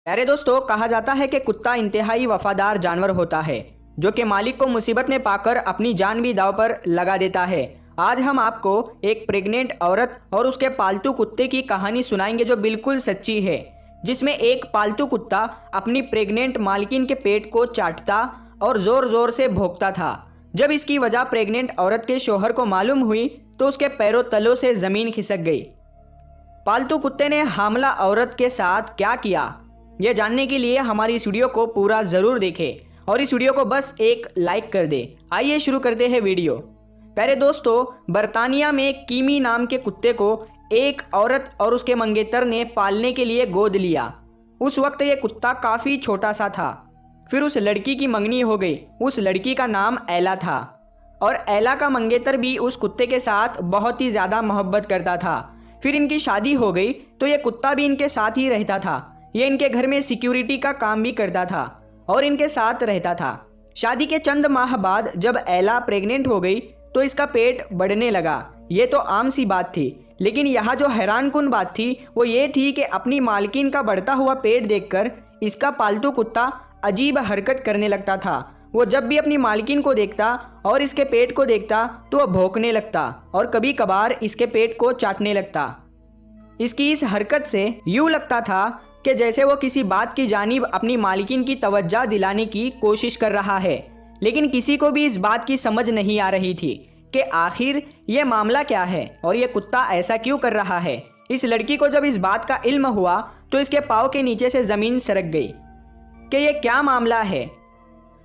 प्यारे दोस्तों, कहा जाता है कि कुत्ता इंतहाई वफादार जानवर होता है जो कि मालिक को मुसीबत में पाकर अपनी जान भी दांव पर लगा देता है। आज हम आपको एक प्रेग्नेंट औरत और उसके पालतू कुत्ते की कहानी सुनाएंगे जो बिल्कुल सच्ची है, जिसमें एक पालतू कुत्ता अपनी प्रेग्नेंट मालकिन के पेट को चाटता और जोर जोर से भौंकता था। जब इसकी वजह प्रेग्नेंट औरत के शौहर को मालूम हुई तो उसके पैरों तलों से ज़मीन खिसक गई। पालतू कुत्ते ने हामला औरत के साथ क्या किया, यह जानने के लिए हमारी इस वीडियो को पूरा ज़रूर देखें और इस वीडियो को बस एक लाइक कर दें। आइए शुरू करते हैं वीडियो। प्यारे दोस्तों, बर्तानिया में कीमी नाम के कुत्ते को एक औरत और उसके मंगेतर ने पालने के लिए गोद लिया। उस वक्त ये कुत्ता काफ़ी छोटा सा था। फिर उस लड़की की मंगनी हो गई। उस लड़की का नाम एला था और एला का मंगेतर भी उस कुत्ते के साथ बहुत ही ज़्यादा मोहब्बत करता था। फिर इनकी शादी हो गई तो ये कुत्ता भी इनके साथ ही रहता था। ये इनके घर में सिक्योरिटी का काम भी करता था और इनके साथ रहता था। शादी के चंद माह बाद जब एला प्रेग्नेंट हो गई तो इसका पेट बढ़ने लगा। ये तो आम सी बात थी, लेकिन यहाँ जो हैरानकुन बात थी वो ये थी कि अपनी मालकिन का बढ़ता हुआ पेट देखकर इसका पालतू कुत्ता अजीब हरकत करने लगता था। वो जब भी अपनी मालकिन को देखता और इसके पेट को देखता तो वह भौंकने लगता और कभी कभार इसके पेट को चाटने लगता। इसकी इस हरकत से यूँ लगता था कि जैसे वो किसी बात की जानिब अपनी मालिकिन की तवज्जो दिलाने की कोशिश कर रहा है, लेकिन किसी को भी इस बात की समझ नहीं आ रही थी कि आखिर ये मामला क्या है और ये कुत्ता ऐसा क्यों कर रहा है। इस लड़की को जब इस बात का इल्म हुआ तो इसके पाँव के नीचे से ज़मीन सरक गई कि ये क्या मामला है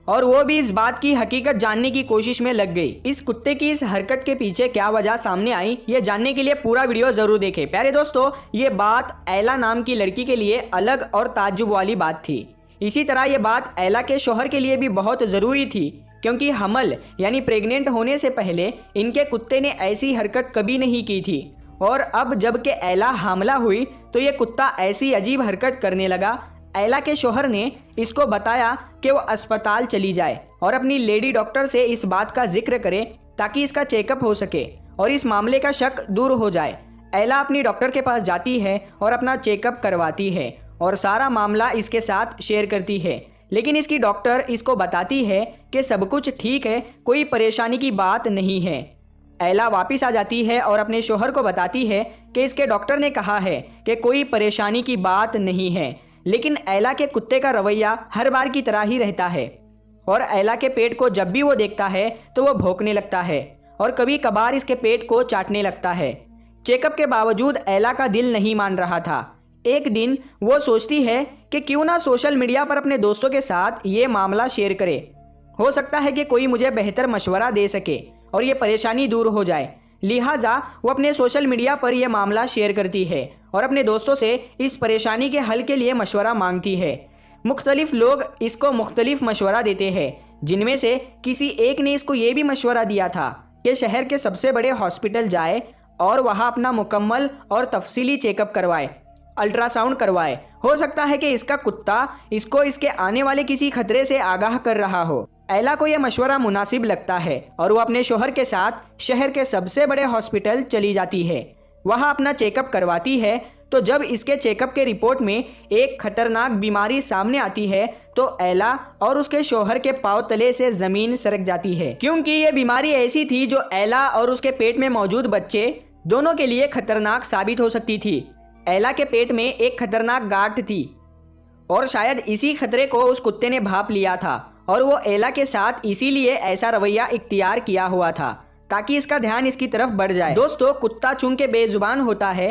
और वो भी इस बात की हकीकत जानने की कोशिश में लग गई। इस कुत्ते की इस हरकत के पीछे क्या वजह सामने आई, ये जानने के लिए पूरा वीडियो जरूर देखें। प्यारे दोस्तों, ये बात एला नाम की लड़की के लिए अलग और ताज्जुब वाली बात थी। इसी तरह ये बात एला के शौहर के लिए भी बहुत ज़रूरी थी, क्योंकि हमल यानी प्रेग्नेंट होने से पहले इनके कुत्ते ने ऐसी हरकत कभी नहीं की थी और अब जब के एला हामला हुई तो ये कुत्ता ऐसी अजीब हरकत करने लगा। एला के शौहर ने इसको बताया कि वो अस्पताल चली जाए और अपनी लेडी डॉक्टर से इस बात का जिक्र करे ताकि इसका चेकअप हो सके और इस मामले का शक दूर हो जाए। एला अपनी डॉक्टर के पास जाती है और अपना चेकअप करवाती है और सारा मामला इसके साथ शेयर करती है, लेकिन इसकी डॉक्टर इसको बताती है कि सब कुछ ठीक है, कोई परेशानी की बात नहीं है। एला वापस आ जाती है और अपने शौहर को बताती है कि इसके डॉक्टर ने कहा है कि कोई परेशानी की बात नहीं है, लेकिन एला के कुत्ते का रवैया हर बार की तरह ही रहता है और एला के पेट को जब भी वो देखता है तो वो भौंकने लगता है और कभी कभार इसके पेट को चाटने लगता है। चेकअप के बावजूद एला का दिल नहीं मान रहा था। एक दिन वो सोचती है कि क्यों ना सोशल मीडिया पर अपने दोस्तों के साथ ये मामला शेयर करे, हो सकता है कि कोई मुझे बेहतर मशवरा दे सके और ये परेशानी दूर हो जाए। लिहाजा वो अपने सोशल मीडिया पर यह मामला शेयर करती है और अपने दोस्तों से इस परेशानी के हल के लिए मशवरा मांगती है। मुख्तलिफ लोग इसको मुख्तलिफ मशवरा देते हैं, जिनमें से किसी एक ने इसको ये भी मशवरा दिया था कि शहर के सबसे बड़े हॉस्पिटल जाए और वहाँ अपना मुकम्मल और तफसीली चेकअप करवाए, अल्ट्रासाउंड करवाए। हो सकता है कि इसका कुत्ता इसको इसके आने वाले किसी खतरे से आगाह कर रहा हो। एला को यह मशवरा मुनासिब लगता है और वो अपने शौहर के साथ शहर के सबसे बड़े हॉस्पिटल चली जाती है। वहाँ अपना चेकअप करवाती है तो जब इसके चेकअप के रिपोर्ट में एक खतरनाक बीमारी सामने आती है तो एला और उसके शौहर के पांव तले से ज़मीन सरक जाती है, क्योंकि ये बीमारी ऐसी थी जो एला और उसके पेट में मौजूद बच्चे दोनों के लिए खतरनाक साबित हो सकती थी। एला के पेट में एक खतरनाक गांठ थी और शायद इसी खतरे को उस कुत्ते ने भांप लिया था और वो एला के साथ इसीलिए ऐसा रवैया इख्तियार किया हुआ था ताकि इसका ध्यान इसकी तरफ बढ़ जाए। दोस्तों, कुत्ता चूंकि बेजुबान होता है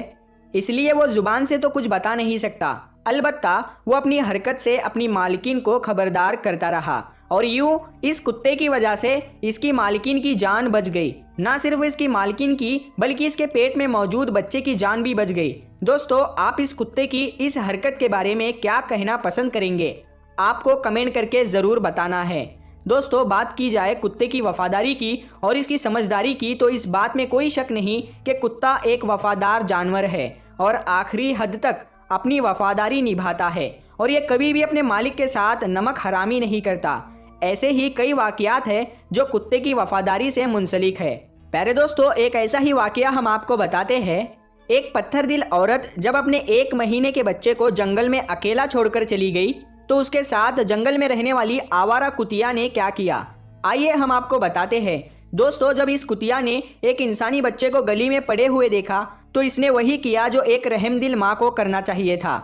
इसलिए वो जुबान से तो कुछ बता नहीं सकता, अलबत्ता वो अपनी हरकत से अपनी मालकिन को खबरदार करता रहा और यूं इस कुत्ते की वजह से इसकी मालकिन की जान बच गई। ना सिर्फ इसकी मालकिन की बल्कि इसके पेट में मौजूद बच्चे की जान भी बच गई। दोस्तों, आप इस कुत्ते की इस हरकत के बारे में क्या कहना पसंद करेंगे, आपको कमेंट करके ज़रूर बताना है। दोस्तों, बात की जाए कुत्ते की वफादारी की और इसकी समझदारी की तो इस बात में कोई शक नहीं कि कुत्ता एक वफादार जानवर है और आखिरी हद तक अपनी वफादारी निभाता है और ये कभी भी अपने मालिक के साथ नमक हरामी नहीं करता। ऐसे ही कई वाक़यात हैं जो कुत्ते की वफादारी से मुंसलिक है। प्यारे दोस्तों, एक ऐसा ही वाक़या हम आपको बताते हैं एक पत्थर दिल औरत जब अपने 1 महीने के बच्चे को जंगल में अकेला छोड़कर चली गई तो उसके साथ जंगल में रहने वाली आवारा कुतिया ने क्या किया, आइए हम आपको बताते हैं। दोस्तों, जब इस कुतिया ने एक इंसानी बच्चे को गली में पड़े हुए देखा तो इसने वही किया जो एक रहमदिल माँ को करना चाहिए था।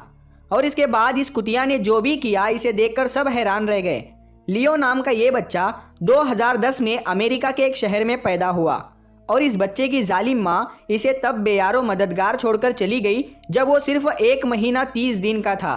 और इसके बाद इस कुतिया ने जो भी किया इसे देखकर सब हैरान रह गए। लियो नाम का ये बच्चा 2010 में अमेरिका के एक शहर में पैदा हुआ और इस बच्चे की जालिम माँ इसे तब बेयारो मददगार छोड़कर चली गई जब वो सिर्फ 1 महीना 30 दिन का था।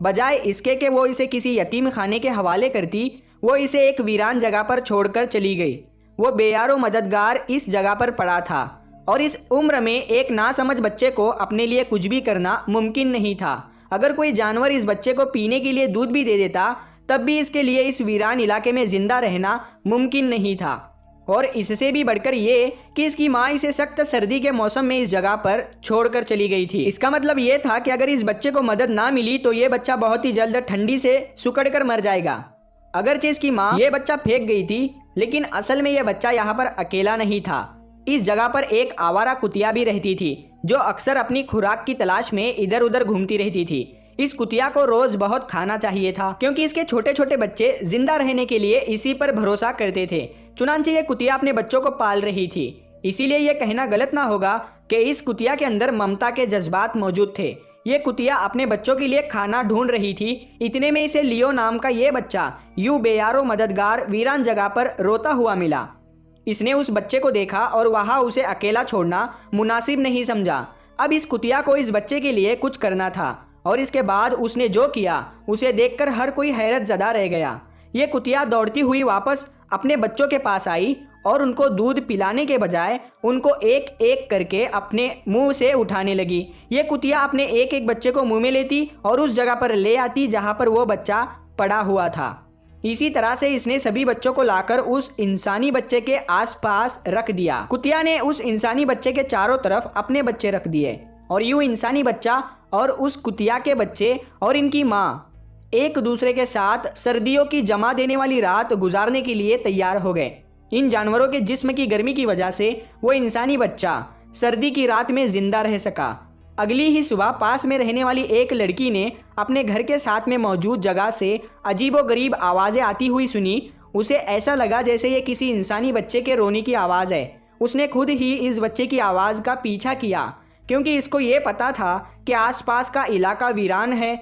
बजाय इसके कि वो इसे किसी यतीम खाने के हवाले करती, वो इसे एक वीरान जगह पर छोड़कर चली गई। वो बेयारो मददगार इस जगह पर पड़ा था और इस उम्र में एक नासमझ बच्चे को अपने लिए कुछ भी करना मुमकिन नहीं था। अगर कोई जानवर इस बच्चे को पीने के लिए दूध भी दे देता तब भी इसके लिए इस वीरान इलाके में जिंदा रहना मुमकिन नहीं था। और इससे भी बढ़कर ये कि इसकी माँ इसे सख्त सर्दी के मौसम में इस जगह पर छोड़कर चली गई थी। इसका मतलब ये था कि अगर इस बच्चे को मदद ना मिली तो ये बच्चा बहुत ही जल्द ठंडी से सुकड़ कर मर जाएगा। अगरचे इसकी माँ ये बच्चा फेंक गई थी, लेकिन असल में यह बच्चा यहाँ पर अकेला नहीं था। इस जगह पर एक आवारा कुतिया भी रहती थी जो अक्सर अपनी खुराक की तलाश में इधर उधर घूमती रहती थी। इस कुतिया को रोज बहुत खाना चाहिए था क्योंकि इसके छोटे छोटे बच्चे जिंदा रहने के लिए इसी पर भरोसा करते थे। चुनांचे ये कुतिया अपने बच्चों को पाल रही थी, इसीलिए यह कहना गलत ना होगा कि इस कुतिया के अंदर ममता के जज्बात मौजूद थे। ये कुतिया अपने बच्चों के लिए खाना ढूंढ रही थी। इतने में इसे लियो नाम का ये बच्चा यूं बेयारो मददगार वीरान जगह पर रोता हुआ मिला। इसने उस बच्चे को देखा और वहां उसे अकेला छोड़ना मुनासिब नहीं समझा। अब इस कुतिया को इस बच्चे के लिए कुछ करना था और इसके बाद उसने जो किया उसे देखकर हर कोई हैरत ज़दा रह गया। ये कुतिया दौड़ती हुई वापस अपने बच्चों के पास आई और उनको दूध पिलाने के बजाय उनको एक एक करके अपने मुंह से उठाने लगी। ये कुतिया अपने एक एक बच्चे को मुंह में लेती और उस जगह पर ले आती जहां पर वो बच्चा पड़ा हुआ था। इसी तरह से इसने सभी बच्चों को लाकर उस इंसानी बच्चे के आसपास रख दिया। कुतिया ने उस इंसानी बच्चे के चारों तरफ अपने बच्चे रख दिए और यूं इंसानी बच्चा और उस कुतिया के बच्चे और इनकी माँ एक दूसरे के साथ सर्दियों की जमा देने वाली रात गुजारने के लिए तैयार हो गए। इन जानवरों के जिस्म की गर्मी की वजह से वो इंसानी बच्चा सर्दी की रात में जिंदा रह सका। अगली ही सुबह पास में रहने वाली एक लड़की ने अपने घर के साथ में मौजूद जगह से अजीबोगरीब आवाज़ें आती हुई सुनी। उसे ऐसा लगा जैसे ये किसी इंसानी बच्चे के रोने की आवाज़ है। उसने खुद ही इस बच्चे की आवाज़ का पीछा किया क्योंकि इसको ये पता था कि आसपास का इलाका वीरान है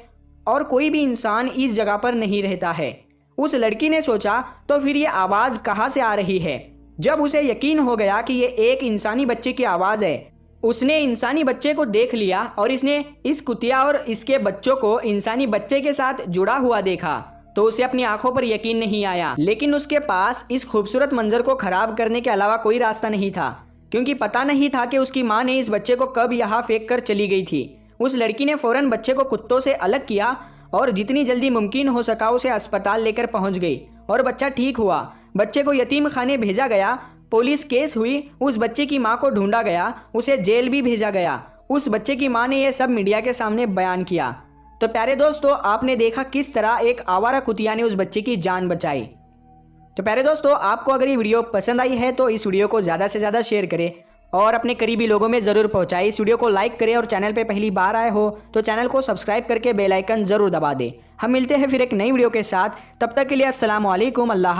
और कोई भी इंसान इस जगह पर नहीं रहता है। उस लड़की ने सोचा तो फिर ये आवाज़ कहाँ से आ रही है। जब उसे यकीन हो गया कि ये एक इंसानी बच्चे की आवाज़ है, उसने इंसानी बच्चे को देख लिया और इसने इस कुतिया और इसके बच्चों को इंसानी बच्चे के साथ जुड़ा हुआ देखा तो उसे अपनी आंखों पर यकीन नहीं आया। लेकिन उसके पास इस खूबसूरत मंजर को खराब करने के अलावा कोई रास्ता नहीं था क्योंकि पता नहीं था कि उसकी माँ ने इस बच्चे को कब यहाँ फेंक कर चली गई थी। उस लड़की ने फौरन बच्चे को कुत्तों से अलग किया और जितनी जल्दी मुमकिन हो सका उसे अस्पताल लेकर पहुंच गई और बच्चा ठीक हुआ। बच्चे को यतीम खाने भेजा गया, पुलिस केस हुई, उस बच्चे की मां को ढूंढा गया, उसे जेल भी भेजा गया। उस बच्चे की मां ने यह सब मीडिया के सामने बयान किया। तो प्यारे दोस्तों, आपने देखा किस तरह एक आवारा कुतिया ने उस बच्चे की जान बचाई। तो प्यारे दोस्तों, आपको अगर ये वीडियो पसंद आई है तो इस वीडियो को ज़्यादा से ज़्यादा शेयर करें और अपने करीबी लोगों में ज़रूर पहुंचाएं। इस वीडियो को लाइक करें और चैनल पे पहली बार आए हो तो चैनल को सब्सक्राइब करके बेल आइकन ज़रूर दबा दें। हम मिलते हैं फिर एक नई वीडियो के साथ, तब तक के लिए अस्सलाम वालेकुम, अल्लाह।